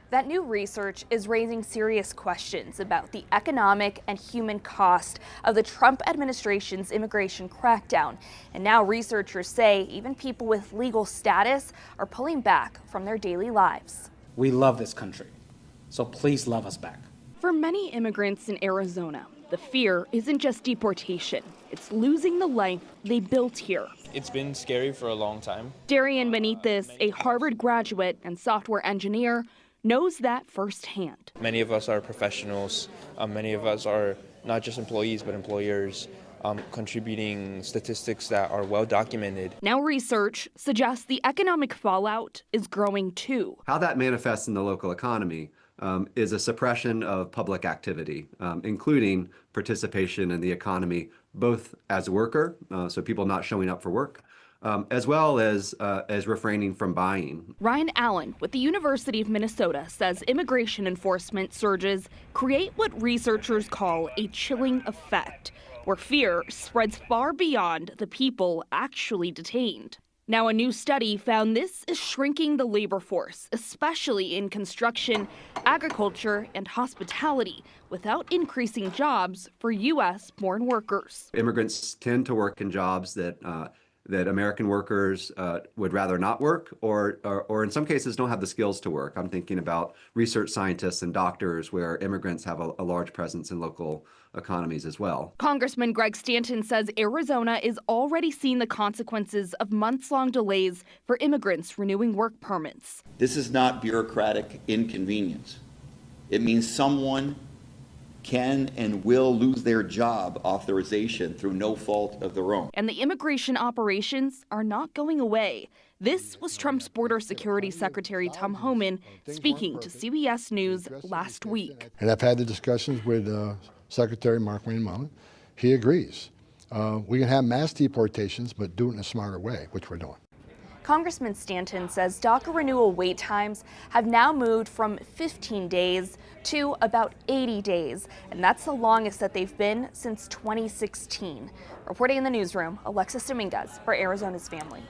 That new research is raising serious questions about the economic and human cost of the Trump administration's immigration crackdown. And now researchers say even people with legal status are pulling back from their daily lives. We love this country, so please love us back. For many immigrants in Arizona, the fear isn't just deportation, it's losing the life they built here. It's been scary for a long time. Darian Benitez, a Harvard graduate and software engineer, knows that firsthand. Many of us are professionals. Many of us are not just employees, but employers, contributing statistics that are well documented. Now research suggests the economic fallout is growing too. How that manifests in the local economy is a suppression of public activity, including participation in the economy, both as a worker, so people not showing up for work, as well as refraining from buying. Ryan Allen with the University of Minnesota says immigration enforcement surges create what researchers call a chilling effect, where fear spreads far beyond the people actually detained. Now, a new study found this is shrinking the labor force, especially in construction, agriculture, and hospitality, without increasing jobs for U.S.-born workers. Immigrants tend to work in jobs that American workers would rather not work, or in some cases don't have the skills to work. I'm thinking about research scientists and doctors, where immigrants have a large presence in local economies as well. Congressman Greg Stanton says Arizona is already seeing the consequences of months-long delays for immigrants renewing work permits. This is not bureaucratic inconvenience. It means someone can and will lose their job authorization through no fault of their own. And the immigration operations are not going away. This was Trump's Border Security Secretary Tom Homan speaking to CBS News last week. And I've had the discussions with Secretary Mark Raymond. He agrees. We can have mass deportations, but do it in a smarter way, which we're doing. Congressman Stanton says DACA renewal wait times have now moved from 15 days to about 80 days, and that's the longest that they've been since 2016. Reporting in the newsroom, Alexis Dominguez for Arizona's Family.